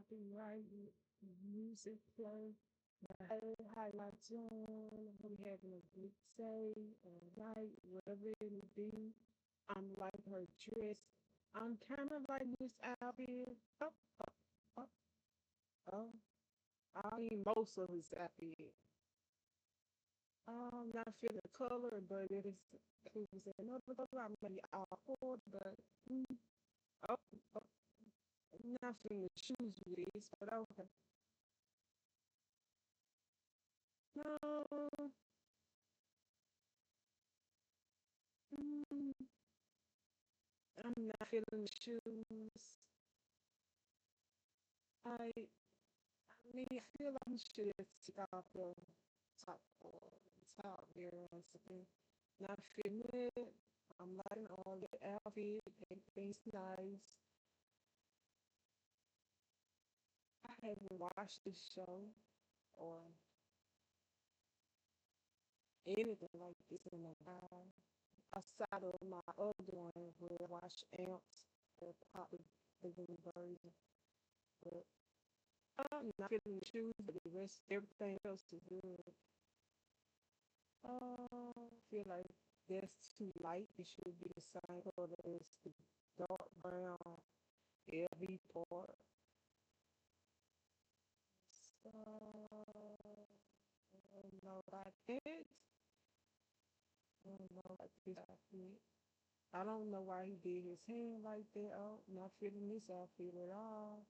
copyrighted music play. But hey, how y'all doing? Hope you having a good day or night, whatever it may be. I'm like her dress. I'm kind of like this outfit. Oh, oh, oh. I mean, most of his outfit. Not feel the color, but it is. If it was another color, I may be all for it. But mm, oh, oh, not feeling the shoes with this. But okay. No, mm, I'm not feeling the shoes. I mean, I feel like you should take off the top or top there or something. Not feeling it. I'm liking all the outfit. Everything's nice. I haven't watched the show or anything like this in a while. Outside of my other one where I watch Amps, the pop the new version. But I'm not feeling the shoes, but the rest, everything else is good. I feel like that's too light. It should be the same color as the dark brown LV part. So, I don't know about that. I don't know about this outfit. I don't know why he did his hand like that. Oh, not feeling this outfit at all.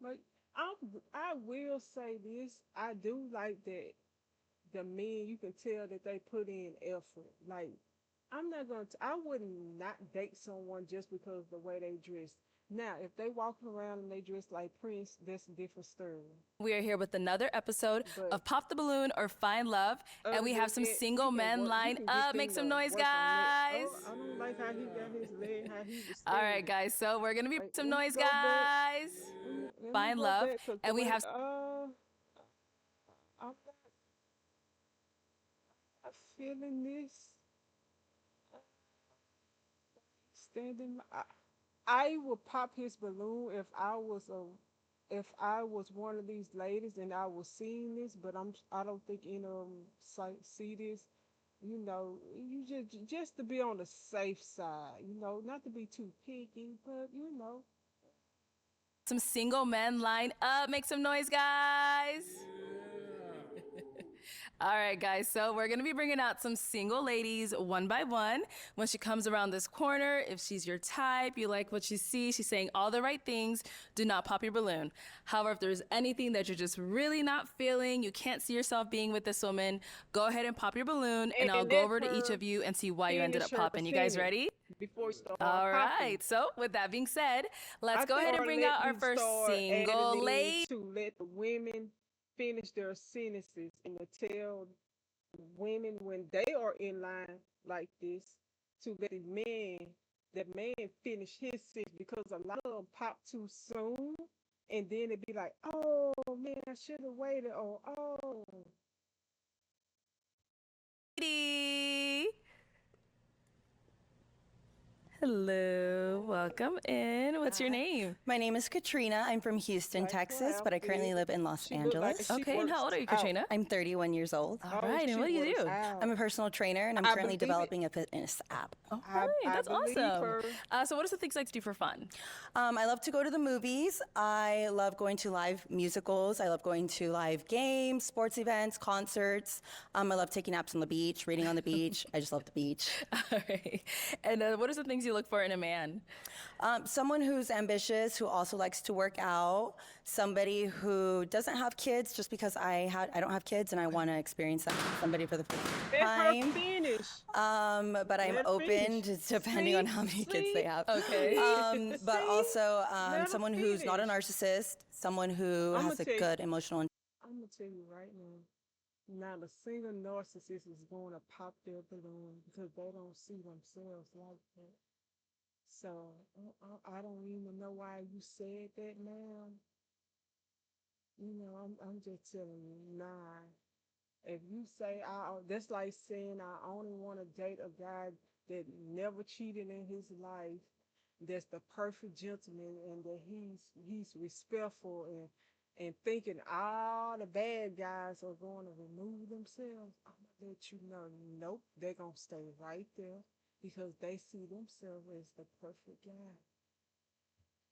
But I will say this. I do like that the men, you can tell that they put in effort. Like, I wouldn't not date someone just because of the way they dress. Now, if they walking around and they dress like Prince, that's a different story. We are here with another episode But of Pop the Balloon or Find Love, and other we than have some that, we single can men work. We lined can get up. Make them some to noise, work on that. Oh, guys. I don't like how he got his leg, how he was All right, standing. guys. So we're gonna be Like, some let me noise, go back. guys. Let me Find go Love, back because the and we way have I'm not feeling this standing. I would pop his balloon if I was one of these ladies and I was seeing this, but I don't think any of them see this. You know, you just to be on the safe side. You know, not to be too picky, but you know. some single men lined up. Make some noise, guys. All right, guys. So we're gonna be bringing out some single ladies one by one. When she comes around this corner, if she's your type, you like what you see, she's saying all the right things, do not pop your balloon. However, if there's anything that you're just really not feeling, you can't see yourself being with this woman, go ahead and pop your balloon, and I'll And go let over to each her of you and see why you ended finish up her popping. You guys sentence ready? before you start All popping. right. So with that being said, let's I go think ahead and or bring out our letting first start adding single in lady. to let the women finish their sentences and to tell women when they are in line like this to let the man finish his sentence because a lot of them pop too soon and then it be like, oh man, I should have waited or oh. Hello, welcome in. What's your Hi, name? my name is Katrina. I'm from Houston, Like her Texas, but I currently outfit. live in Los She look like Angeles. she Okay, and how works old are you, out. Katrina? I'm 31 years old. All Oh, right, and she what do you works do? I'm out. a personal trainer and I'm I currently believe it. developing a fitness app. All right, I that's believe awesome. her. So what are some things you like to do for fun? I love to go to the movies. I love going to live musicals. I love going to live games, sports events, concerts. I love taking naps on the beach, reading on the beach. I just love the beach. All right. And what are some things you look for in a man? Someone who's ambitious, who also likes to work out. Somebody who doesn't have kids, just because I don't have kids and I want to experience that with somebody for the first Let her time. finish. But I'm Let her open finish. to depending on See, how many kids see, they have. Okay. But see. also Let her someone who's not a finish. narcissist, someone who I'm gonna has a tell you. good emotional. I'm gonna tell you right now. Not a single narcissist is going to pop their balloon because they don't see themselves like that. So I don't even know why you said that now. You know, I'm just telling you, nah. If you say that's like saying I only want to date a guy that never cheated in his life, that's the perfect gentleman, and that he's respectful, and thinking all the bad guys are going to remove themselves, I'm gonna let you know, nope, they're gonna stay right there because they see themselves as the perfect guy.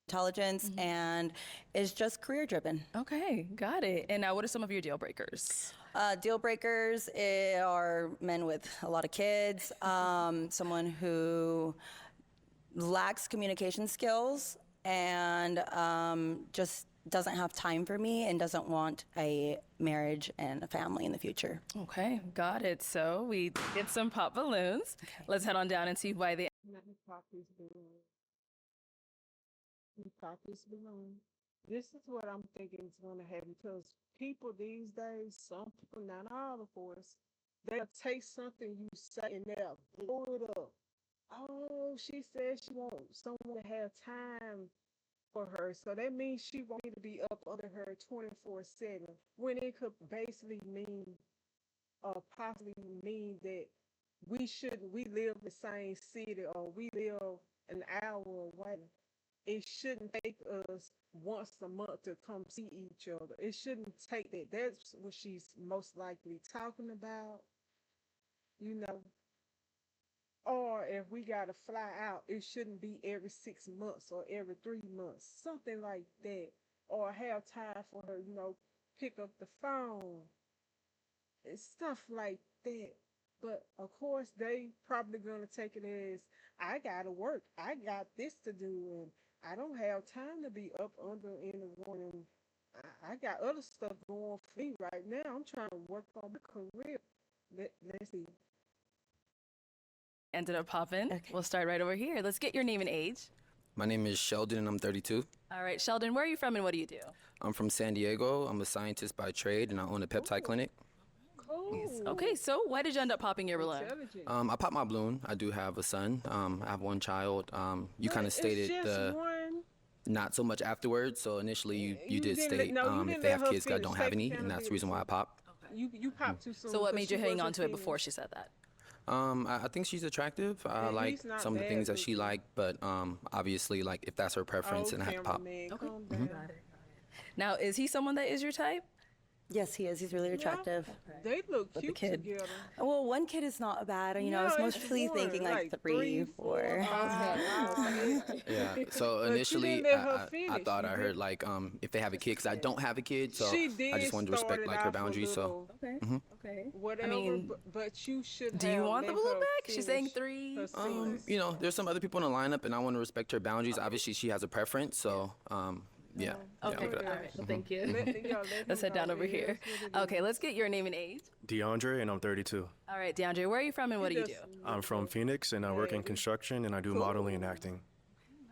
Intelligence and is just career driven. Okay, got it. And now, what are some of your deal breakers? Deal breakers are men with a lot of kids, someone who lacks communication skills and just doesn't have time for me and doesn't want a marriage and a family in the future. Okay, got it. So we get some pop balloons. Let's head on down and see why they. Let me pop this balloon. Let me pop this balloon. This is what I'm thinking is going to happen because people these days, some people, not all of us, they'll take something you say and they'll blow it up. Oh, she said she wants someone to have time for her. So that means she wants me to be up under her 24/7. When it could basically mean, possibly mean that we live in the same city or we live an hour away. It shouldn't take us once a month to come see each other. It shouldn't take that. That's what she's most likely talking about, you know. Or if we gotta fly out, it shouldn't be every 6 months or every 3 months, something like that. Or have time for her, pick up the phone and stuff like that. But of course, they probably gonna take it as I gotta work, I got this to do, and I don't have time to be up under anyone. And I got other stuff going for me right now. I'm trying to work on my career. Let's see. Ended up popping. Okay. We'll start right over here. Let's get your name and age. My name is Sheldon and I'm 32. All right, Sheldon, where are you from and what do you do? I'm from San Diego. I'm a scientist by trade and I own a peptide clinic. Cool. Okay, so why did you end up popping your balloon? Intelligent. I popped my balloon. I do have a son. I have one child. You But kind of it's stated just one. not so much afterwards. So initially you You did didn't state no, you if didn't they let have her kids, 'cause I finish. don't have Take any, and that's the reason why I popped. You popped too soon. So what 'cause made you she hang wasn't on to it before finished. she said that? I think she's attractive. I And like he's not some of the bad things that she looking. liked, but obviously, like if that's her preference, Oh, then I have to pop. cameraman, Okay. calm down. Now, is he someone that is your type? Yes, he is. He's really attractive. They look With the cute kid. together. Well, one kid is not bad. I No, was it's mostly one, thinking like three, three, four. five. Okay. Yeah. So But you initially, didn't let her I finish. thought You I heard did. like if they have a kid, because I don't have a kid, so She I did just wanted to start respect it like her off a boundaries. So little Okay. Okay. whatever, I mean, but you should do you have want the let balloon her back? She's saying finish 3. her sentence. there's some other people in the lineup, and I want to respect her boundaries. Obviously, she has a preference, so yeah. Okay. look at All that. right. Well, thank you. Let Let's him head down go. over It here. is what it Okay, is. let's get your name and age. DeAndre, and I'm 32. All right, DeAndre, where are you from and what do you do? Just I'm from Phoenix, and I work in Maybe. construction, and I do modeling and acting.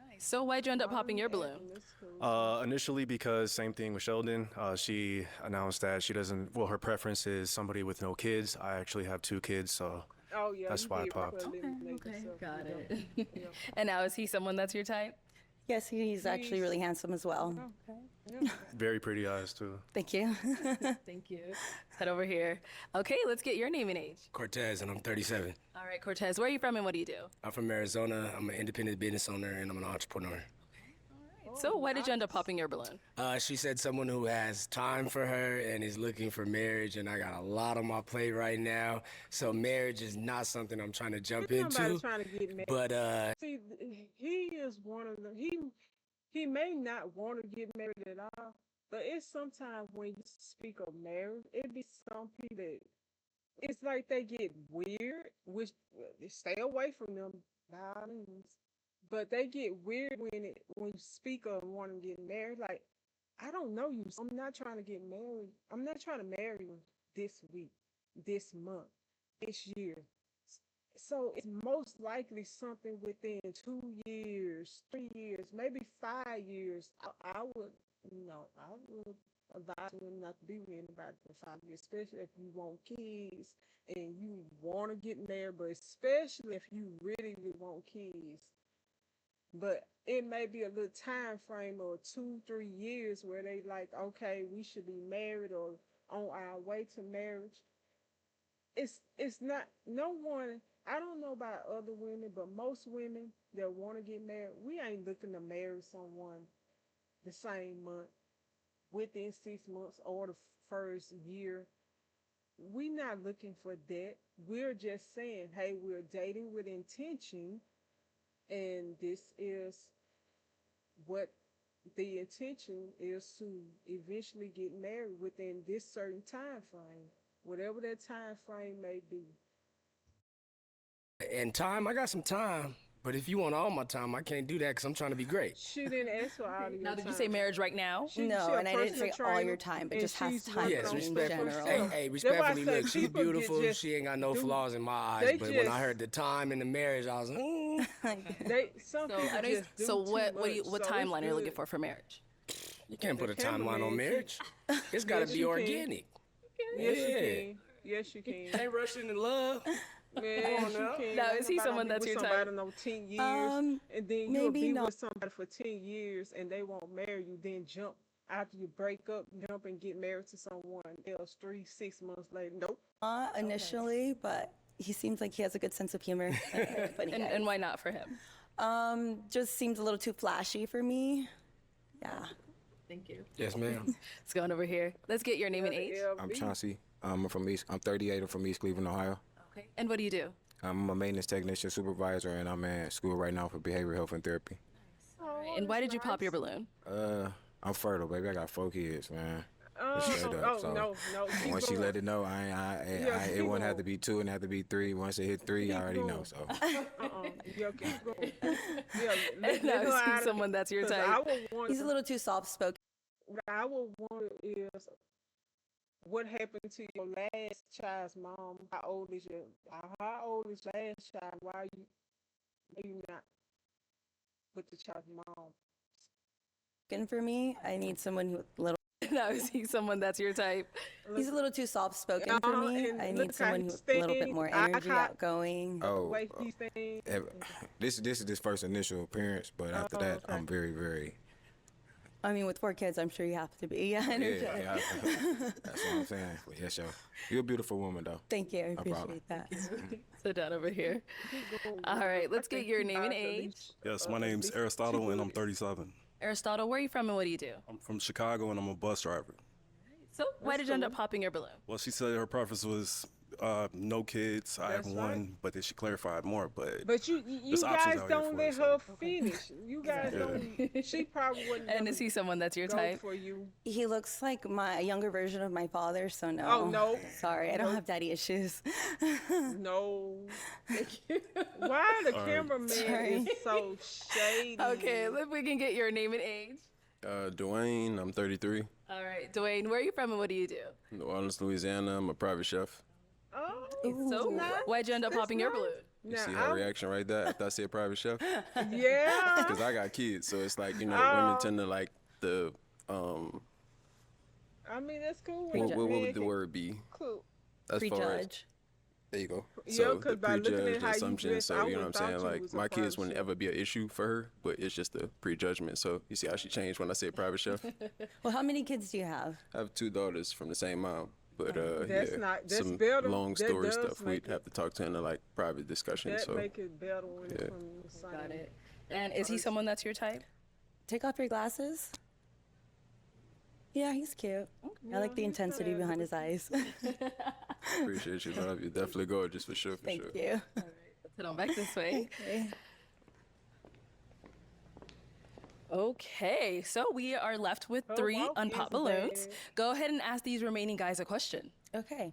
Nice. So why'd you end up popping your balloon? That's cool. Initially, because same thing with Sheldon, she announced that she doesn't. Well, her preference is somebody with no kids. I actually have 2 kids, so Oh yeah, that's you why I did popped. eliminate Okay, yourself, got you it. know. Yeah. And now, is he someone that's your type? Yes, he's actually really handsome as well. Yeah. very pretty eyes too. Thank you. Thank you. Head over here. Okay, let's get your name and age. Cortez, and I'm 37. All right, Cortez, where are you from and what do you do? I'm from Arizona. I'm an independent business owner, and I'm an entrepreneur. So why did you end up popping your balloon? She said someone who has time for her and is looking for marriage, and I got a lot on my plate right now. So marriage is not something I'm trying to jump Somebody into. trying to get married. But See, he is one of them. He may not want to get married at all, but it's sometimes when you speak of marriage, it be some people that it's like they get weird, which they stay away from them by all means. But they get weird when you speak of wanting to get married. Like, I don't know you. So I'm not trying to get married. I'm not trying to marry you this week, this month, this year. So it's most likely something within 2 years, 3 years, maybe 5 years. I would, I would advise women not to be with anybody for 5 years, especially if you want kids and you want to get married, but especially if you really, really want kids. But it may be a little time frame of 2, 3 years where they like, okay, we should be married or on our way to marriage. It's not no one. I don't know about other women, but most women that want to get married, we ain't looking to marry someone the same month, within 6 months or the first year. We not looking for that. We're just saying, hey, we're dating with intention, and this is what the intention is to eventually get married within this certain time frame, whatever that time frame may be. And time, I got some time. But if you want all my time, I can't do that because I'm trying to be great. She didn't ask for all of your Now, did you time. say marriage right now? No, She a and I didn't personal say all your trainer, time, but and just has she's time working Yes, on in stuff respectfully. general. herself. Hey, That's why I respectfully, say look, she's people get beautiful. just She ain't got no do- flaws in my eyes. they But when I just- heard the time in the marriage, I was, They some So, people I know just do so too what do you much, what so it's timeline are you looking good. for marriage? you can't put a The timeline on cameraman marriage. It's got to Yes, be you can. organic. Yes, you Yeah. can. Yes, you can. Ain't rushing in love. Yes, you now. can. Now, Ain't is he nobody someone be that's with your somebody type? no 10 years, and then you'll Maybe be not. with somebody for 10 years, and they won't marry you. Then jump after you break up, jump and get married to someone else 3, 6 months later. Nope. Initially, but he seems like he has a good sense of humor. Funny guy. And why not for him? Just seems a little too flashy for me. Yeah. Thank you. Yes, ma'am. Let's go on over here. Let's get your name and age. I'm LB. Chauncey. I'm from East. I'm 38. I'm from East Cleveland, Ohio. Okay. And what do you do? I'm a maintenance technician supervisor, and I'm in school right now for behavioral health and therapy. Oh, And why that's did you pop nice. your balloon? I'm fertile, baby. I got 4 kids, man. Oh, Straight up. oh So no, keep once she going. let it know, it keep wouldn't have to going. be 2 and have to be 3. Once it hit 3, I Keep already know. going. So Yeah, keep going. Yeah, let Now, her is he out of someone it, that's your 'cause type? I would want. He's a little too soft spoken. What I would wonder is what happened to your last child's mom. How old is your last child? Why you not with the child's mom? For me, I need someone who a little. Now, is he someone that's your type? He's a little too soft spoken for me. And I look need how someone he who's a little bit sings, more eye energy, contact, outgoing. the oh, way he sings. this is this first initial appearance, but after Oh, that, okay. I'm very, very. I mean, with 4 kids, I'm sure you have to be. Yeah, Yeah, energetic. yeah. That's what I'm saying. But yes, yo, you're a beautiful woman, though. Thank you. I No problem. appreciate that. Sit down over here. All right, let's get your name and age. Yes, my name's Aristotle and I'm 37. Aristotle, where are you from and what do you do? I'm from Chicago and I'm a bus driver. So, why did you end up popping your balloon? Well, she said her preference was no kids. I have That's one, right. but then she clarified more. But you There's options guys out here don't for let us, her so. finish. You guys don't. She probably wouldn't. And is he someone that's your go type? for you? He looks like a younger version of my father, so no. Oh, no. Sorry, I don't have daddy issues. No. Why the cameraman Sorry. is so shady? Okay, if we can get your name and age. Dwayne, I'm 33. All right, Dwayne, where are you from and what do you do? New Orleans, Louisiana. I'm a private chef. Oh, So, why'd you end up popping your balloon? You now, see her reaction right there after I said private chef? Yeah. Because I got kids, so it's like, women tend to like the, I mean, that's cool. what would the word be? Cool. As far as, Prejudge. there you go. Yeah, So 'cause the by looking at prejudge, how you assumption, dress, I so you know what I'm would've thought saying? you Like, was a my kids private wouldn't chef. ever be an issue for her, but it's just a prejudgment. So you see how she changed when I said private chef? Well, how many kids do you have? I have 2 daughters from the same mom. But That's yeah, not- that's some better. long That story does stuff make we'd it- have to talk to in a like private discussion. That So make it better when it's from the same. Got it. And is he someone that's your type? Take off your glasses. Yeah, he's cute. I like the he's intensity kinda- behind his eyes. appreciate you, love you. Definitely gorgeous for sure. For Thank sure. you. Let's head on back this way. Okay, so we are left with 3 wow, unpopped is balloons. bad. Go ahead and ask these remaining guys a question. Okay.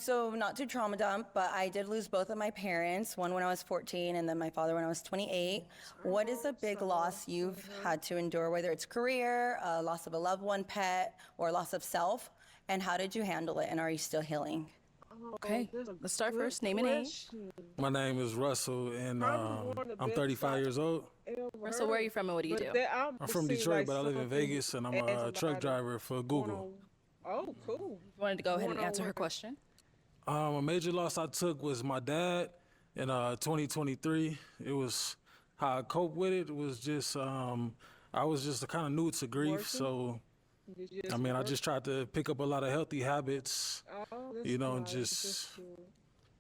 So not to trauma dump, but I did lose both of my parents, one when I was 14 and then my father when I was 28. What is a big loss you've had to endure, whether it's career, loss of a loved one, pet, or loss of self? And how did you handle it? And are you still healing? Okay, That's a let's start good first. Name and age. question. My name is Russell and Probably one of the I'm best 35 spots years old. ever Russell, where are heard. you from and what do you But do? that almost I'm from seems Detroit, like but I live in something Vegas and I'm a everybody truck driver for Google. Oh, cool. You wanted to go ahead and answer her One-on-one. question. A major loss I took was my dad in 2023. It was how I coped with it. It was just I was just kind of new to grief, Working? so You I mean I work- just tried to pick up a lot of healthy habits. Oh, that's you know, nice. just- That's good.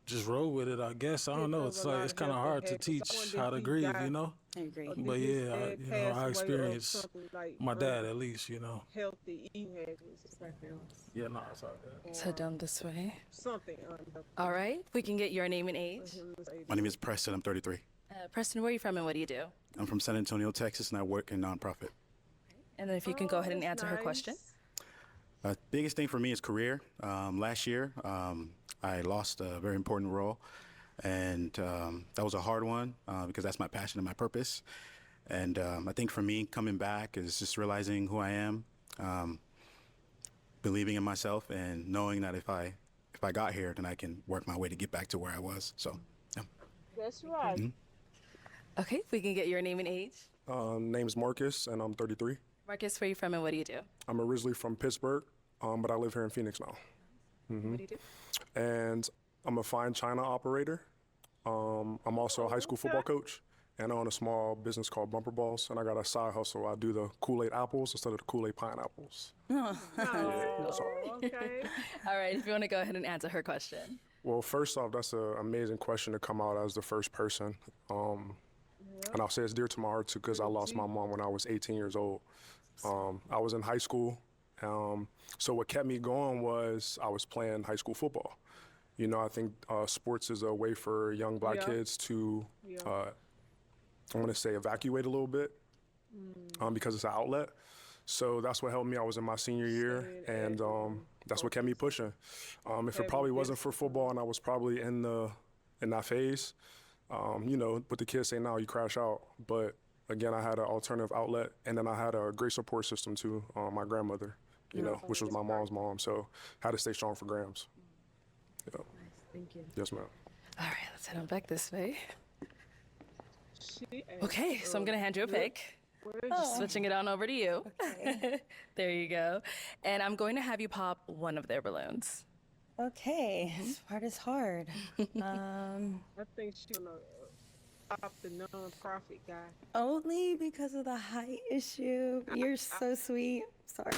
just roll with it. I guess I don't know. It's like it's kind of hard to teach how to grieve, you know. I agree. But yeah, I experienced my dad at least, healthy eating habits or something else. Yeah, no, it's all good. So down this way. Something All right. We can get your name and age. My name is Preston. I'm 33. Preston, where are you from and what do you do? I'm from San Antonio, Texas, and I work in nonprofit. And then if you can go ahead and answer her question. Biggest thing for me is career. Last year, I lost a very important role, and that was a hard one because that's my passion and my purpose. And I think for me, coming back is just realizing who I am, believing in myself, and knowing that if I got here, then I can work my way to get back to where I was. So, yeah. That's right. Mm-hmm. Okay, if we can get your name and age. Name's Marcus, and I'm 33. Marcus, where are you from and what do you do? I'm originally from Pittsburgh, but I live here in Phoenix now. Mm-hmm. What do you do? And I'm a fine china operator. I'm also a high school football coach, and I own a small business called Bumper Balls, and I got a side hustle. I do the Kool-Aid apples instead of the Kool-Aid pineapples. Oh, okay. All right, if you want to go ahead and answer her question. Well, first off, that's an amazing question to come out as the first person. And I'll say it's dear to my heart too because I lost my mom when I was 18 years old. I was in high school. So what kept me going was I was playing high school football. You know, I think sports is a way for young black kids to, I want to say, evacuate a little bit because it's an outlet. So that's what helped me. I was in my senior year, and that's what kept me pushing. If it probably wasn't for football and I was probably in that phase, you know, what the kids say now, you crash out. But again, I had an alternative outlet, and then I had a great support system too. My grandmother, you know, which was my mom's mom. So had to stay strong for Grams. Yeah. Nice, thank you. Yes, ma'am. All right, let's head on back this way. Okay, so I'm going to hand you a pick. Just switching it on over to you. Okay. There you go. And I'm going to have you pop one of their balloons. Okay, this part is hard. I think she's gonna opt the non-profit guy. Only because of the height issue. You're so sweet. Sorry.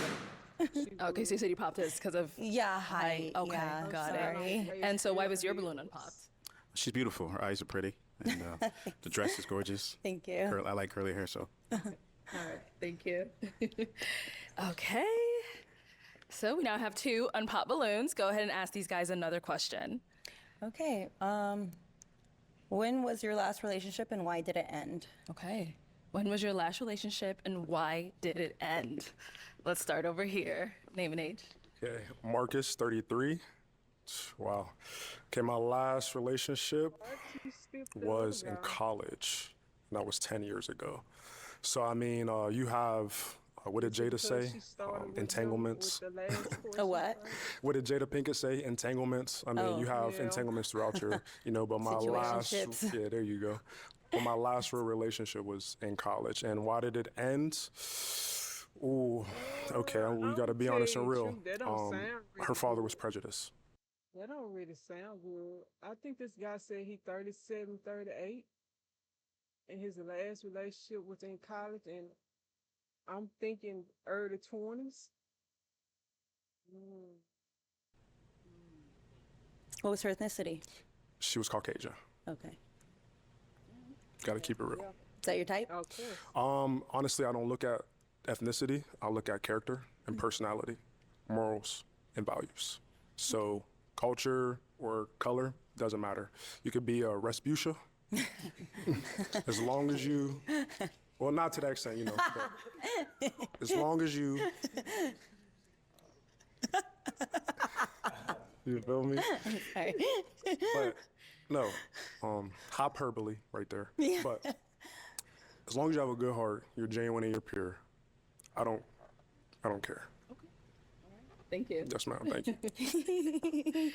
Okay, so you said you popped this because of Yeah, height. Okay, Yeah, got sorry. it. And so why was your balloon unpopped? She's beautiful. Her eyes are pretty, and the dress is gorgeous. Thank you. I like curly hair, so. All right, thank you. Okay. So we now have 2 unpopped balloons. Go ahead and ask these guys another question. Okay. When was your last relationship and why did it end? Okay. When was your last relationship and why did it end? Let's start over here. Name and age. Okay, Marcus, 33. Wow. Okay, my last relationship was in college, and that was 10 years ago. So, I mean, you have, what did Jada say? Entanglements. A what? What did Jada Pinkett say? Entanglements. I mean, you have entanglements throughout your, you know, but my last, yeah, there you go. But my last real relationship was in college. And why did it end? Ooh, okay, we got to be honest and real. Her father was prejudiced. That don't really sound good. I think this guy said he 37, 38, and his last relationship was in college, and I'm thinking early 20s. What was her ethnicity? She was Caucasian. Okay. Got to keep it real. Is that your type? Okay. Honestly, I don't look at ethnicity. I look at character and personality, morals and values. So culture or color doesn't matter. You could be a Rasputia as long as you, well, not to that extent, you know, but as long as you, you feel me? Sorry. But no, hyperbole right there. Yeah. But as long as you have a good heart, you're genuine and you're pure, I don't care. Thank you. Yes, ma'am. Thank you.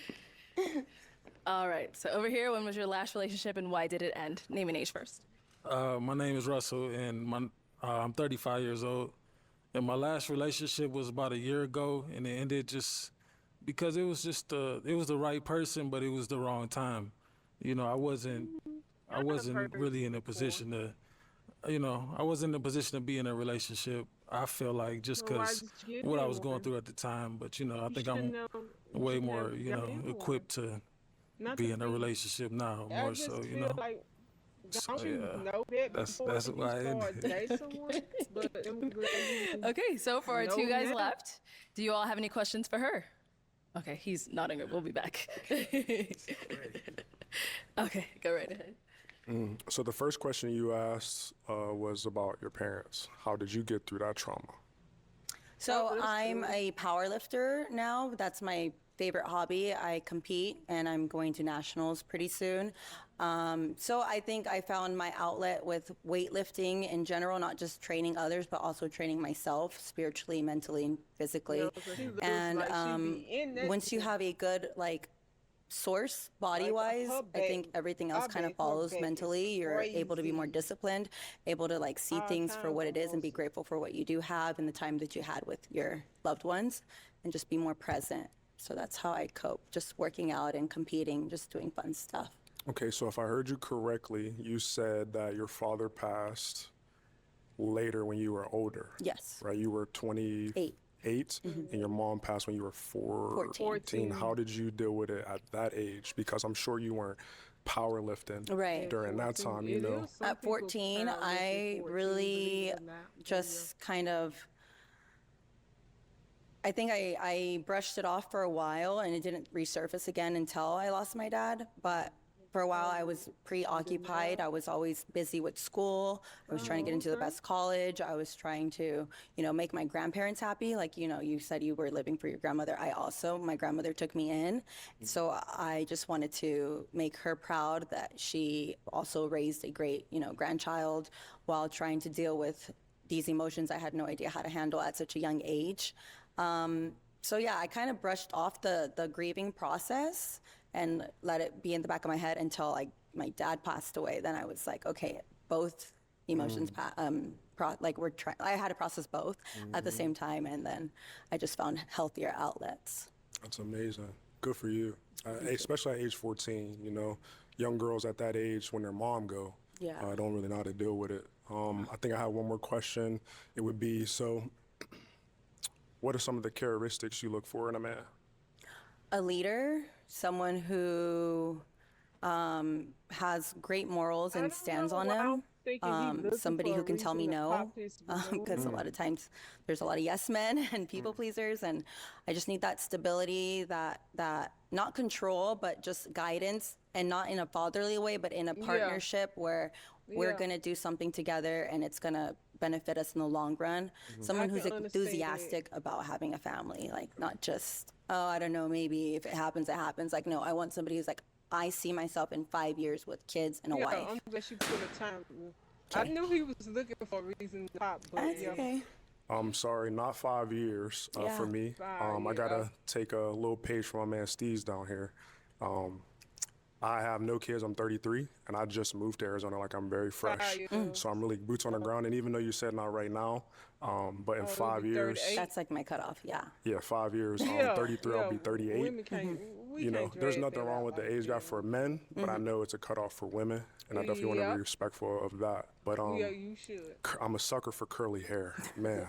All right, so over here, when was your last relationship and why did it end? Name and age first. My name is Russell, and I'm 35 years old. And my last relationship was about a year ago, and it ended just because it was the right person, but it was the wrong time. You know, I wasn't really in a position to, I wasn't in a position to be in a relationship. I feel like just because what I was going through at the time, but I think I'm way more, equipped to, not to be in a be. relationship now, I more just so, you feel know. like So don't you yeah, know that before that's you why I start ended. dating someone? But I'm glad you Okay, so for our know two guys now. left, do you all have any questions for her? Okay, he's nodding. We'll be back. Okay, go right ahead. So the first question you asked was about your parents. How did you get through that trauma? So I'm a power lifter now. That's my favorite hobby. I compete and I'm going to nationals pretty soon. So I think I found my outlet with weightlifting in general, not just training others, but also training myself spiritually, mentally, and physically. Yeah, so she looks And like she be in that once you gym. have a good source body-wise, her I think back, everything I else kind of bet her follows back is mentally. You're able to be more crazy. disciplined, able to see All things for times what it is and be almost. grateful for what you do have and the time that you had with your loved ones and just be more present. So that's how I cope, just working out and competing, just doing fun stuff. Okay, so if I heard you correctly, you said that your father passed later when you were older. Yes. Right? You were 28, and your mom passed when you were 14. How did you deal with it at that age? Because I'm sure you weren't powerlifting Right. during that time, you know? At 14, I really just kind of, I think I brushed it off for a while and it didn't resurface again until I lost my dad. But for a while, I was preoccupied. I was always busy with school. I was trying to get into the best college. I was trying to, make my grandparents happy. Like, you said you were living for your grandmother. My grandmother took me in. So I just wanted to make her proud that she also raised a great, grandchild while trying to deal with these emotions I had no idea how to handle at such a young age. So yeah, I kind of brushed off the grieving process and let it be in the back of my head until my dad passed away. Then I was like, okay, both emotions, I had to process both at the same time, and then I just found healthier outlets. That's amazing. Good for you. Especially at age 14, young girls at that age when their mom go, don't really know how to deal with it. I think I have one more question. It would be, so what are some of the characteristics you look for in a man? A leader, someone who has great morals and stands on them. Somebody who can tell me no, because a lot of times there's a lot of yes men and people pleasers, and I just need that stability, that not control, but just guidance, and not in a fatherly way, but in a partnership where we're gonna do something together and it's gonna benefit us in the long run. Someone who's enthusiastic about having a family, not just, oh, I don't know, maybe if it happens, it happens. No, I want somebody who's I see myself in 5 years with kids and a wife. I'm glad you put a time. I knew he was looking for a reason to pop, but That's okay. I'm sorry, not 5 years for me. I gotta take a little page from my man Steve's down here. I have no kids. I'm 33, and I just moved to Arizona. I'm very fresh, so I'm really boots on the ground. And even though you said not right now, but in 5 years, that's my cutoff. Yeah. Yeah, 5 years. 33, I'll be 38. There's nothing wrong with the age gap for men, but I know it's a cutoff for women, and I definitely want to be respectful of that. But you should. I'm a sucker for curly hair, man.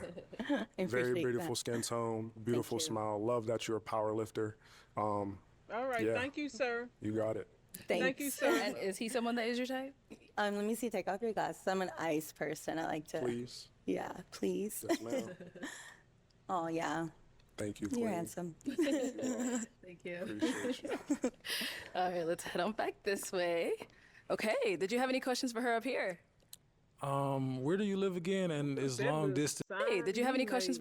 Very beautiful skin tone, beautiful smile. Love that you're a power lifter. All right, thank you, sir. You got it. Thanks. Thank you, sir. And is he someone that is your type? Let me see. Take off your glasses. I'm an ice person. I like to. Please. Yeah, please. Yes, ma'am. Oh yeah. Thank you. You're Queen. handsome. Thank you. Appreciate you. All right, let's head on back this way. Okay, did you have any questions for her up here? Where do you live again, and is long distance? Hey, did you have any questions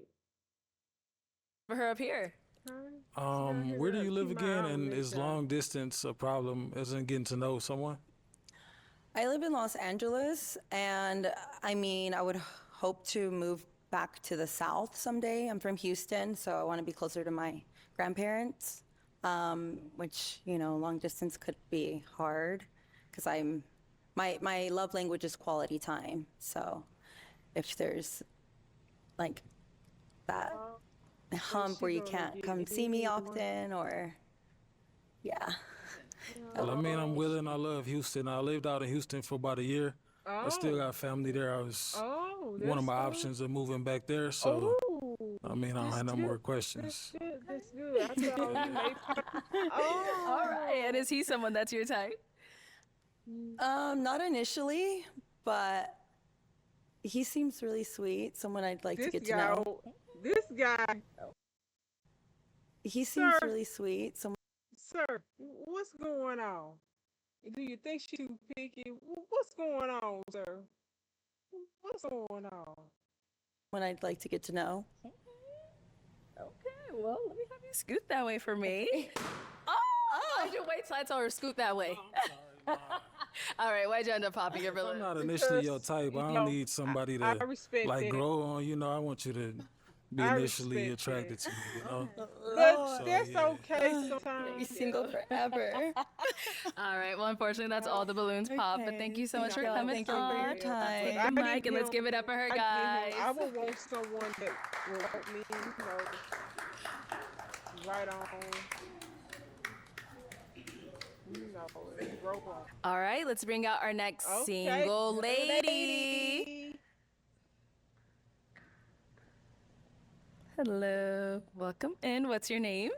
for her up here? Where do you live again, and is long distance a problem? Isn't getting to know someone? I live in Los Angeles, and I would hope to move back to the South someday. I'm from Houston, so I want to be closer to my grandparents, which, long distance could be hard because my love language is quality time. So if there's that hump where you can't come see me often, or Well, I'm willing. I love Houston. I lived out in Houston for about a year. I still got family there. I was one of my options of moving back there. So, I don't have no more questions. That's good. good. I thought he may pop. Oh. All right. And is he someone that's your type? Not initially, but he seems really sweet. Someone I'd like to This get to guy, know. this guy, He seems sir, really sweet. Someone sir, what's going on? Do you think she's too picky? What's going on, sir? What's going on? I'd like to get to know. Okay, well, let me have you scoot that way for me. Oh, I should wait till I tell her to scoot that way. All right, why'd you end up popping your I'm balloon? not initially your type. I don't need somebody I to respect like that. grow on. You know, I want you to be I initially respect attracted to me. You know. That's yeah. okay sometimes. Be single forever. All right, well, unfortunately, that's all the balloons popped, but thank you so much for coming Thank you for your on. time. Take the mic and let's give it up for her, guys. I would want someone that will help me, right on. Grow up. All right, let's bring out our next Okay. single lady. Hello, welcome in. What's your name?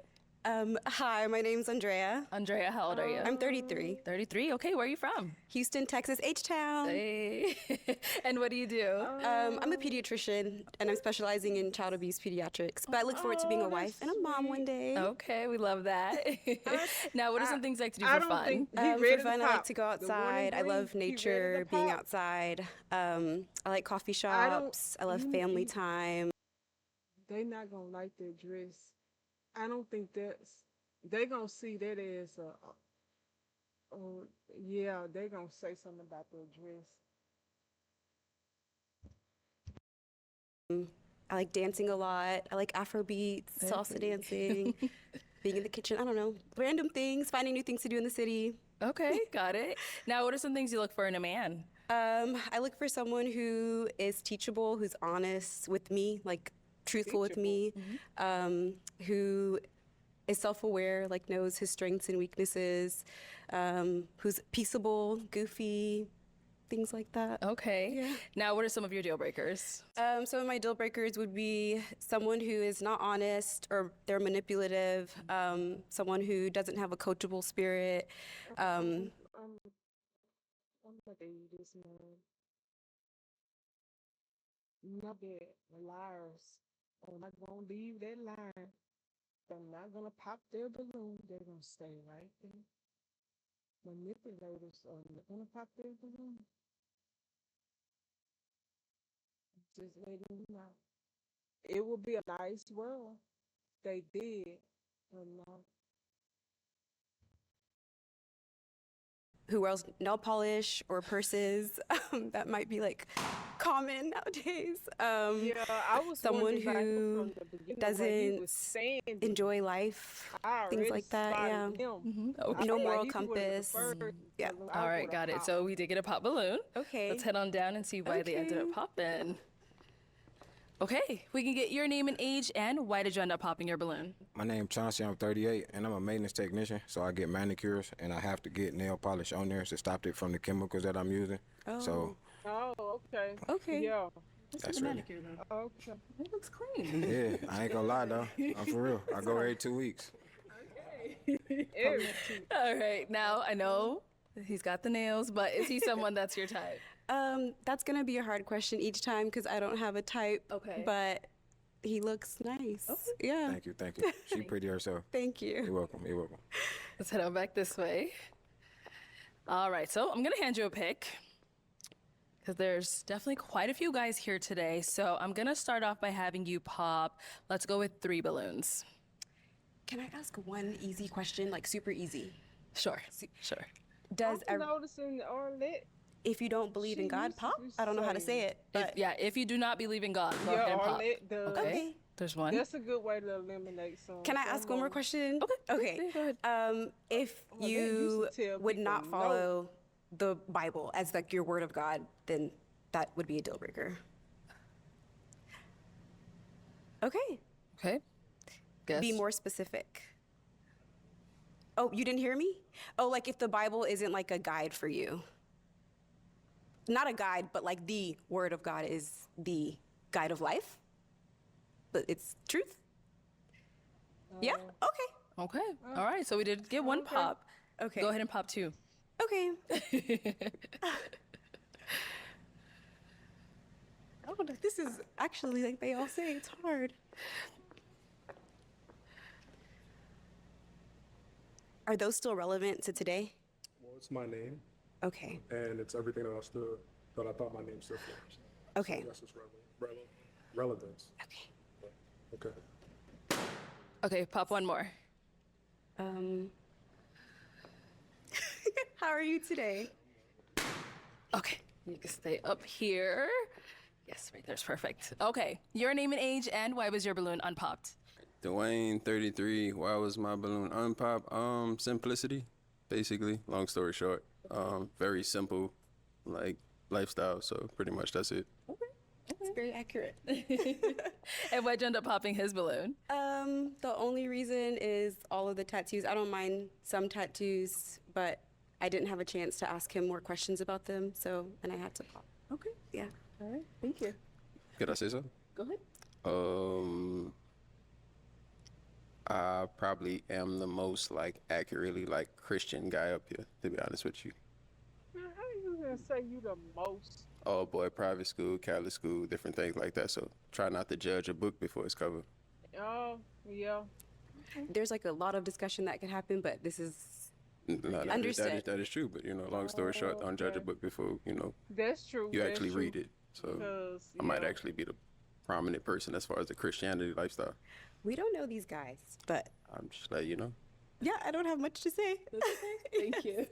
Hi, my name's Andrea. Andrea, how old are you? I'm 33. 33. Okay, where are you from? Houston, Texas, H-Town. Hey. And what do you do? I'm a pediatrician, and I'm specializing in child abuse pediatrics. But I look forward to being a wife and a mom one day. Okay, we love that. Now, what are some things you like to do I for don't fun? think For fun, I like to go outside. I love nature, being pop. outside. I like coffee shops. I love family time. They not gonna like their dress. I don't think they gonna see that as yeah, they gonna say something about their dress. I like dancing a lot. I like Afro beats, salsa dancing, being in the kitchen. I don't know, random things, finding new things to do in the city. Okay, got it. Now, what are some things you look for in a man? I look for someone who is teachable, who's honest with me, like truthful with me, who is self-aware, like knows his strengths and weaknesses, who's peaceable, goofy, things like that. Okay. Yeah. Now, what are some of your deal breakers? Some of my deal breakers would be someone who is not honest or they're manipulative, someone who doesn't have a coachable spirit. I'm gonna you this man. Not that liars are not gonna leave that line. They're not gonna pop their balloon. They're gonna stay right there. Manipulators are not gonna pop their balloon. Just letting you know. It will be a nice world. They did, but no. Who wears nail polish or purses. That might be like common nowadays. Yeah, I was Someone wondering, like, who from the beginning when he was saying this, enjoy life, I things already like that. Yeah. spotted him. Okay. No I feel like moral he would've compass. preferred Yeah. the balloon. I All right, would've got it. popped. So we did get a pop balloon. Okay. Let's head on down and see why they ended up Okay. popping. Okay, we can get your name and age, and why did you end up popping your balloon? My name Chauncey, I'm 38, and I'm a maintenance technician, so I get manicures, and I have to get nail polish on there to stop it from the chemicals that I'm using. So, Oh, okay. Okay. Yeah. that's really, Okay. It looks clean. yeah, I ain't gonna lie, though. I'm for real. I go every 2 weeks. All right, now I know he's got the nails, but is he someone that's your type? That's gonna be a hard question each time because I don't have a type. Okay. But he looks nice. Yeah. Thank you, thank you. She pretty herself. Thank you. You're welcome, you're welcome. Let's head on back this way. All right, so I'm gonna hand you a pick because there's definitely quite a few guys here today. So I'm gonna start off by having you pop. Let's go with 3 balloons. Can I ask one easy question, like super easy? Sure, sure. Does I'm noticing Arlette. if you don't believe in She God used pop? to I don't know how to say- say it. But If you do not believe in God, go Yeah, ahead and pop. Arlette does. Okay. There's one. That's a good way to eliminate some. Can I ask one more question? Okay. Go ahead. If they you used to tell would people not no. follow the Bible as like your word of God, then that would be a deal breaker. Okay. Okay. Guess. Be more specific. Oh, you didn't hear me? Oh, like if the Bible isn't like a guide for you. Not a guide, but like the word of God is the guide of life. But it's truth. Yeah. Okay. Okay. All right. So we did get one pop. Okay. Go ahead and pop two. Okay. Oh, this is actually like they all say it's hard. Are those still relevant to today? Well, it's my name, Okay. and it's everything that I thought my name stood for. Okay. So yes, it's relevance. Okay. Okay. Okay. Pop one more. How are you today? Okay. You can stay up here. Yes, right there's perfect. Okay. Your name and age and why was your balloon unpopped? Dwayne, 33. Why was my balloon unpop? Simplicity, basically. Long story short. Very simple, like lifestyle. So pretty much that's it. It's very accurate. And why'd you end up popping his balloon? The only reason is all of the tattoos. I don't mind some tattoos, but I didn't have a chance to ask him more questions about them, and I had to pop. Okay. Yeah. All right. Thank you. Could I say something? Go ahead. I probably am the most like accurately like Christian guy up here, to be honest with you. Man, how you gonna say you the most? Oh boy, private school, Catholic school, different things like that. So try not to judge a book before it's covered. Oh, yeah. There's like a lot of discussion that could happen, but this is No, Understood. that is true. But long story short, don't judge a book before That's true. you that's actually true. read it. So Because, I might yeah. actually be the prominent person as far as the Christianity lifestyle. we don't know these guys, but I'm just letting you know. yeah, I don't have much to say. Thank you.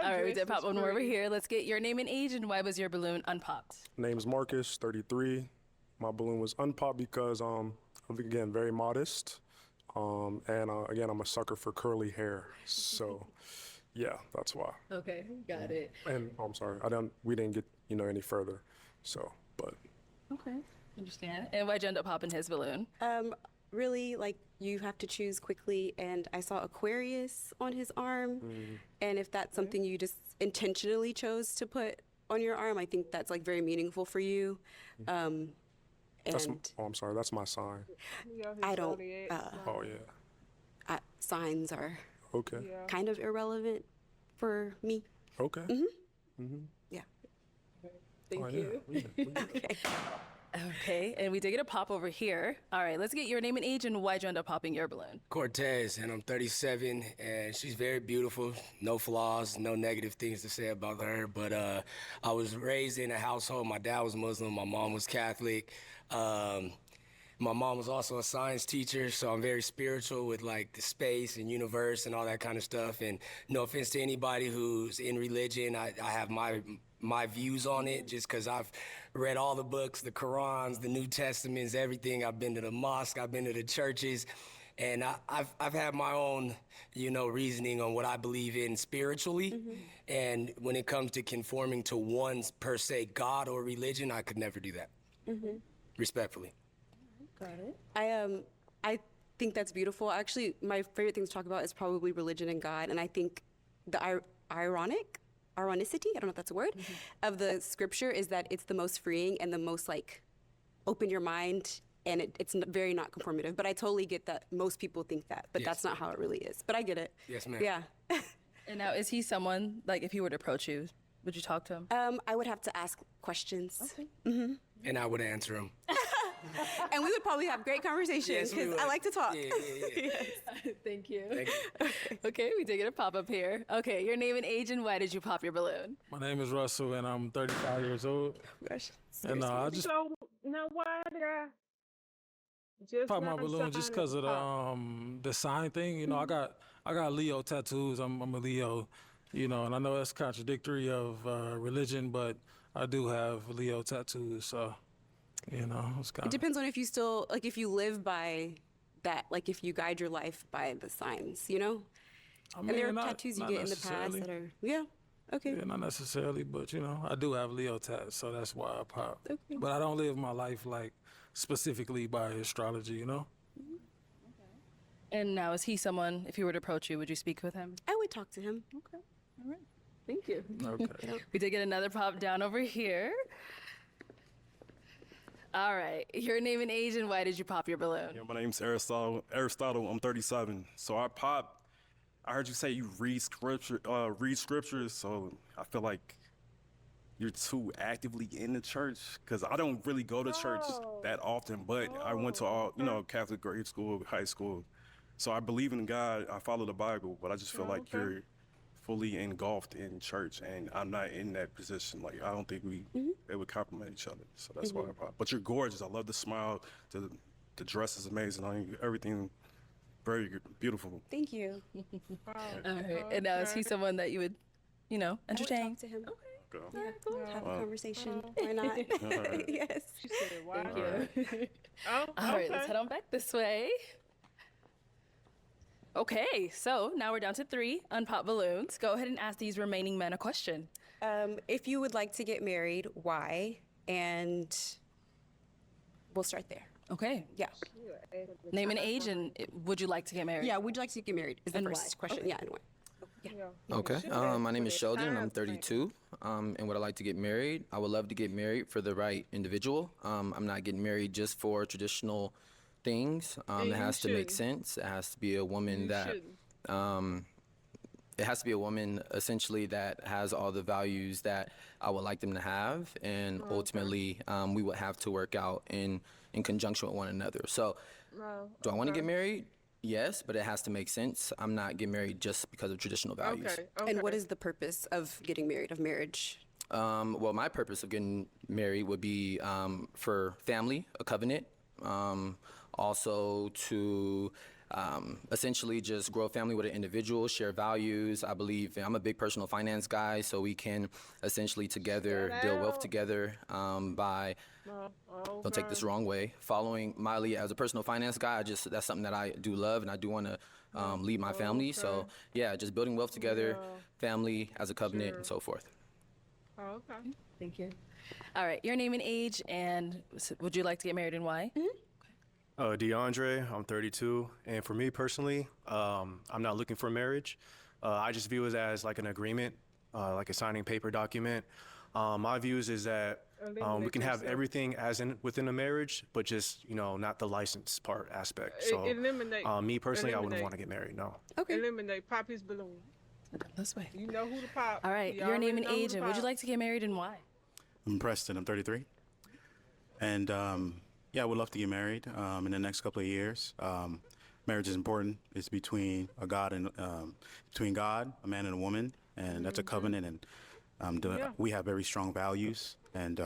All right, we did pop one more over here. Let's get your name and age and why was your balloon unpopped? Name's Marcus, 33. My balloon was unpopped because I'm again very modest, and again I'm a sucker for curly hair. So, yeah, that's why. Okay, got it. And I'm sorry, we didn't get any further. So, but Okay, understand. And why'd you end up popping his balloon? Really, like you have to choose quickly, and I saw Aquarius on his arm, and if that's something you just intentionally chose to put on your arm, I think that's like very meaningful for you. And I'm sorry, that's my sign. Yeah, I don't. Oh yeah. Signs are Okay. Yeah. kind of irrelevant for me. Okay. Yeah. Thank Oh, you. yeah. Okay. Okay, and we did get a pop over here. All right, let's get your name and age and why'd you end up popping your balloon? Cortez, and I'm 37, and she's very beautiful. No flaws, no negative things to say about her. But I was raised in a household. My dad was Muslim, my mom was Catholic. My mom was also a science teacher, so I'm very spiritual with like the space and universe and all that kind of stuff. And no offense to anybody who's in religion, I have my views on it just because I've read all the books, the Qurans, the New Testaments, everything. I've been to the mosque, I've been to the churches, and I've had my own, reasoning on what I believe in spiritually. And when it comes to conforming to one's per se God or religion, I could never do that. Respectfully. Got it. I think that's beautiful. Actually, my favorite thing to talk about is probably religion and God, and I think the ironicity, I don't know if that's a word, of the scripture is that it's the most freeing and the most like open your mind, and it's very not conformative. But I totally get that most people think that, but that's not how it really is. But I get it. Yes, ma'am. Yeah. And now, is he someone, like, if he were to approach you, would you talk to him? I would have to ask questions. Okay. And I would answer them. And we would probably have great conversations Yes, we because would. I like to talk. Yeah. Yes. Thank you. Thank you. Okay, we did get a pop up here. Okay, your name and age and why did you pop your balloon? My name is Russell, and I'm 35 years old. Gosh, And I just So, now why did I just pop my not balloon just sign because of it pop? the sign thing. I got Leo tattoos. I'm a Leo, and I know that's contradictory of religion, but I do have Leo tattoos. So, it's kind It of. depends on if you still, like, if you live by that, like, if you guide your life by the signs, I And there are not- tattoos you not get in the past necessarily. that are, yeah, okay. Yeah, not necessarily, but I do have Leo tats, so that's why I pop. Okay. But I don't live my life like specifically by astrology. And now, is he someone, if he were to approach you, would you speak with him? I would talk to him. Okay, all right. Thank you. Okay. We did get another pop down over here. All right. Your name and age, and why did you pop your balloon? Yeah, my name's Aristotle. I'm 37. So I heard you say you read scriptures. So I feel like you're too actively in the church because I don't really go to church that often. But I went to all, Catholic grade school, high school. So I believe in God. I follow the Bible, but I just feel like you're fully engulfed in church, and I'm not in that position. Like I don't think they would complement each other. So that's why I pop. But you're gorgeous. I love the smile. The dress is amazing on you. Everything very beautiful. Thank you. All right. And now, is he someone that you would, entertain? Talk to him. Okay. Yeah, cool. Have a conversation. Why not? Yes. She said, "Why?" Thank you. Oh, All right, let's head on back this way. Okay, so now we're down to 3 unpop balloons. Go ahead and ask these remaining men a question. If you would like to get married, why? And we'll start there. Okay. Yeah. Name and age, and would you like to get married? Yeah, would you like to get married? Is the And first why? question. Okay. Yeah, and why? Okay. My name is Sheldon. I'm 32. And would I like to get married? I would love to get married for the right individual. I'm not getting married just for traditional things. It has to make sense. It has to be a woman it has to be a woman essentially that has all the values that I would like them to have, and ultimately we would have to work out in conjunction with one another. So, do I want to get married? Yes, but it has to make sense. I'm not getting married just because of traditional values. Okay. And what is the purpose of getting married, of marriage? Well, my purpose of getting married would be for family, a covenant, also to essentially just grow a family with an individual, share values. I believe I'm a big personal finance guy, so we can essentially together build wealth together by, don't take this the wrong way, following Miley as a personal finance guy. That's something that I do love, and I do want to lead my family. So yeah, just building wealth together, family as a covenant, and so forth. Oh, okay. Thank you. All right, your name and age, and would you like to get married and why? DeAndre, I'm 32, and for me personally, I'm not looking for marriage. I just view it as like an agreement, like a signing paper document. My views is that we can have everything as in within a marriage, but just not the license part aspect. So me personally, I wouldn't want to get married. No. Okay. Eliminate Poppy's balloon. This way. You know who to pop. All right, your name and age, and would you like to get married and why? I'm Preston. I'm 33. And yeah, I would love to get married in the next couple of years. Marriage is important. It's between a God, a man and a woman, and that's a covenant. And we have very strong values. And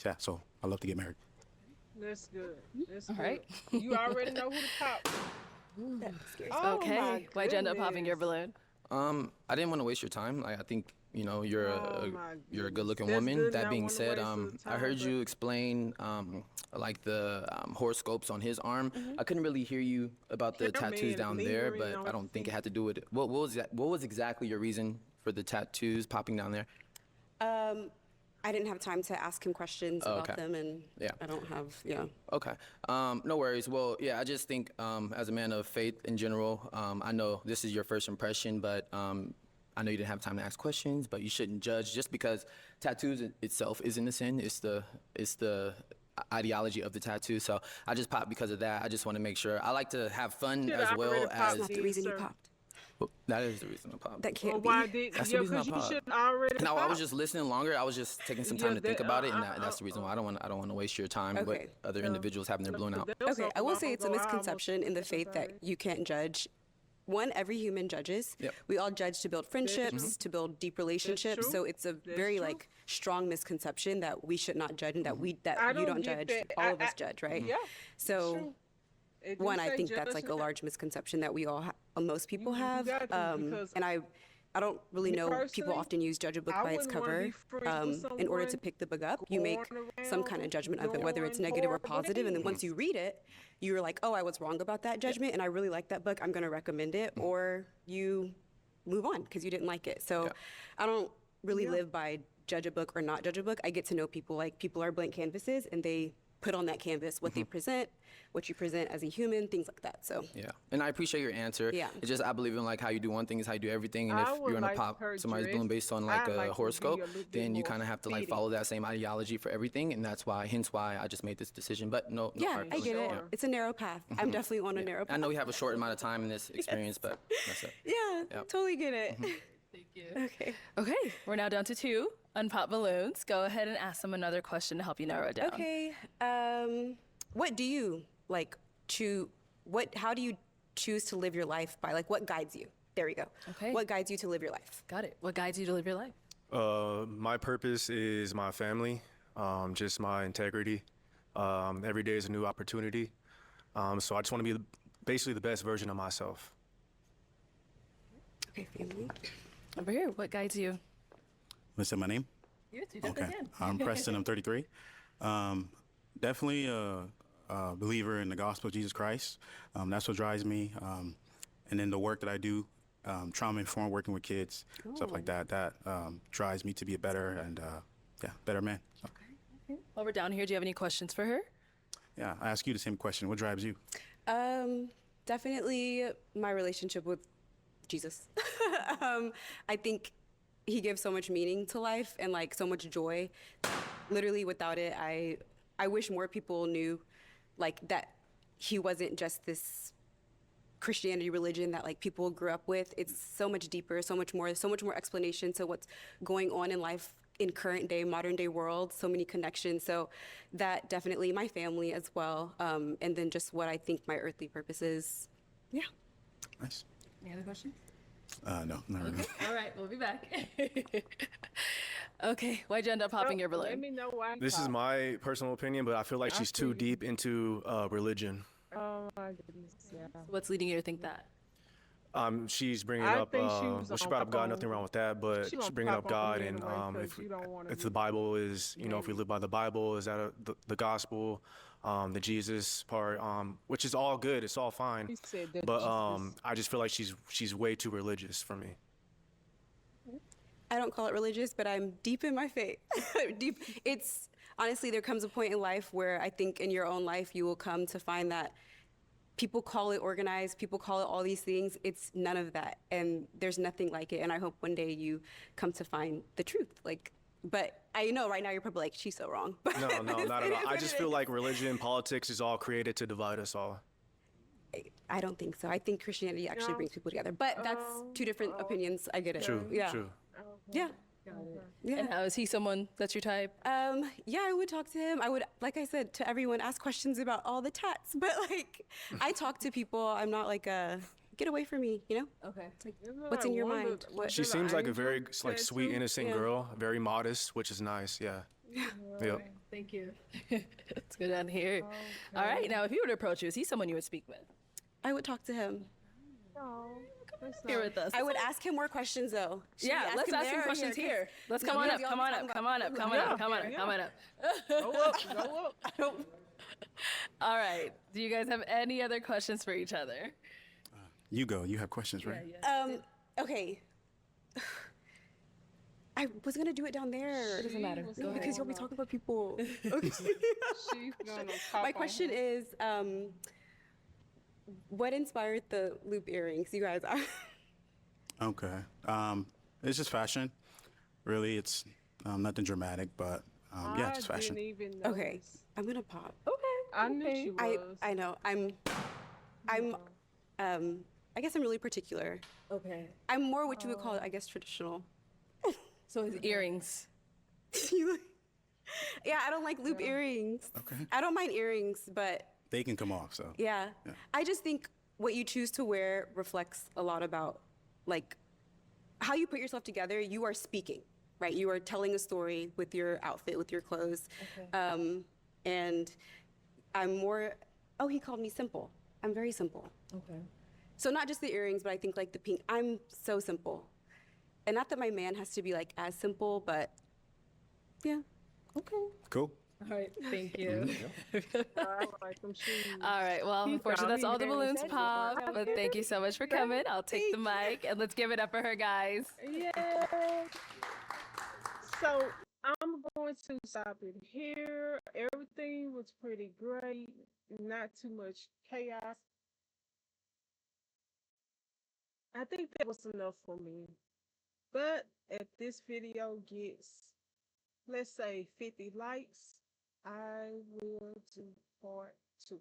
yeah, so I love to get married. That's good. That's All good. right. You already know who to pop. Okay. Why'd you end up popping your balloon? I didn't want to waste your time. I think you're a good-looking That's woman. good, That not being wanna said, waste your I heard time, you but- explain like the horoscopes on his arm. I couldn't really hear you about the Yeah, tattoos man, down there, lingering but on I don't think it had to do with it. What was exactly your reason for the tattoos popping down there? I didn't have time to ask him questions Oh, about okay. them, and Yeah. I don't have, Okay. No worries. Well, yeah, I just think as a man of faith in general, I know this is your first impression, but I know you didn't have time to ask questions, but you shouldn't judge just because tattoos itself isn't a sin. It's the ideology of the tattoo. So I just popped because of that. I just want to make sure. I like to have fun Should've as well already as. popped That's not the reason you sir. popped. Well, that is the reason I popped. That can't Well, be. why did? That's Yeah, the reason I because you popped. should already. No, I was pop. just listening longer. I was just taking some Yeah, time to think that- about it, and that's the reason why I don't want to waste your time with Okay. other individuals having their balloon out. Okay, I will say it's a misconception in the faith that you can't judge. One, every human judges. Yep. We all judge to build friendships, to build deep relationships. true. So it's a very true. like strong misconception that we should not judge and that I you don't get judge. that. All of us judge, right? Yeah. So true. It do one, I say think that's like a judgment. large misconception that we all, most people You have. got to, because And I don't really me know. People personally, often use judge a book I by its wouldn't wanna cover. be friends with In order to someone pick the book up, you make going some kind of around judgment of it, whether it's doing negative or horrible positive. And then once you read it, you're like, oh, I was wrong about that judgment, and I really like that book. I'm going to recommend it. Or you move on because you didn't like it. So I don't really live by judge a book or not judge a book. I get to know people like people are blank canvases, and they put on that canvas, what they present, what you present as a human, things like that. So Yeah, and I appreciate your answer. Yeah. It's just I believe in like how you do one thing is how you do everything, and I if would you're gonna like pop her somebody's dress. balloon based on like I'd like a to horoscope, be a little bit then you more kind of have to like fitting. follow that same ideology for everything, and that's hence why I just made this decision. But no yeah, hard I get feelings. it. Yeah. It's a narrow path. I'm definitely on a narrow path. I know we have a short amount of time in this experience, but that's it. Yeah, Yep. totally get it. Thank you. Okay. Okay, we're now down to 2 unpopped balloons. Go ahead and ask them another question to help you narrow it down. Okay. What do you like to? How do you choose to live your life by? Like, what guides you? There we go. Okay. What guides you to live your life? Got it. What guides you to live your life? My purpose is my family, just my integrity. Every day is a new opportunity. So I just want to be basically the best version of myself. Okay, family. Over here, what guides you? What's my name? You jump Okay. in. I'm Preston. I'm 33. Definitely a believer in the gospel of Jesus Christ. That's what drives me. And then the work that I do, trauma-informed, working with kids, stuff like that, drives me to be a better and, better man. So, While we're down here, do you have any questions for her? yeah, I ask you the same question. What drives you? Definitely my relationship with Jesus. I think he gives so much meaning to life and like so much joy. Literally without it, I wish more people knew like that he wasn't just this Christianity religion that like people grew up with. It's so much deeper, so much more explanation to what's going on in life in current day, modern day world, so many connections. So that definitely my family as well. And then just what I think my earthly purpose is. Yeah. Nice. Any other questions? No, not really. All right, we'll be back. Okay, why'd you end up popping your Let balloon? me know why. This is my personal opinion, but I feel like she's too deep into religion. Oh my goodness. Yeah. What's leading you to think that? She's bringing I up, think she was well, she on brought up God, pop nothing on- wrong with that, but she she's gonna bringing pop up on God, me and anyway, 'cause you don't wanna if be- the Bible is, if we live by the Bible, is that the gospel, the Jesus part, which is all good, it's all fine, He said that but Jesus- I just feel like she's way too religious for me. I don't call it religious, but I'm deep in my faith. Deep. It's honestly, there comes a point in life where I think in your own life you will come to find that people call it organized, people call it all these things. It's none of that, and there's nothing like it. And I hope one day you come to find the truth. Like, but I know right now you're probably like, she's so wrong. No, not at It all. is I what just it feel is. like religion and politics is all created to divide us all. I don't think so. I think Christianity actually No. brings people together. But that's two different opinions. I get it. True, Yeah. true. Yeah. Yeah. And how is he someone that's your type? Yeah, I would talk to him. I would, like I said, to everyone, ask questions about all the tats. But like, I talk to people. I'm not like get away from me, you know? Okay. It's like, what's in your mind? What? She seems like a very like sweet, innocent Yeah. girl, very modest, which is nice. Yeah. Yep. Thank you. Let's go down here. All right, now if he were to approach you, is he someone you would speak with? I would talk to him. No, that's Here not- with us. I would ask him more questions though. Should we Yeah, let's him ask there him or questions here? here. 'Cause- Let's No, come on we up, all come be on talking up, come on up, about- come on up, come on up, come on up. Go up, go up. All right. Do you guys have any other questions for each other? You go. You have questions, right? Okay. I was gonna do it down there. It doesn't matter. Go ahead. Because you'll be talking about people. Okay. She's gonna pop My on question him. is, what inspired the loop earrings? You guys are. Okay. It's just fashion. Really, it's nothing dramatic, but yeah, just fashion. Didn't even Okay, notice. I'm gonna pop. I knew she was. I know. I'm. I guess I'm really particular. Okay. I'm more what you would call, I guess, traditional. So his earrings. Yeah, I don't like loop earrings. Okay. I don't mind earrings, but They can come off, so. yeah. I just think what you choose to wear reflects a lot about, like, how you put yourself together. You are speaking, right? You are telling a story with your outfit, with your clothes. And I'm more, oh, he called me simple. I'm very simple. Okay. So not just the earrings, but I think like the pink, I'm so simple. And not that my man has to be like as simple, but yeah. Okay. Cool. All right. Thank you. I like them shoes. All right. Well, unfortunately, that's all the balloons pop. But thank you so much for coming. I'll take the mic and let's give it up for her, guys. Yeah. So I'm going going to stop it here. Everything was pretty great, not too much chaos. I think that was enough for me. But if this video gets, let's say, 50 likes, I will do part two.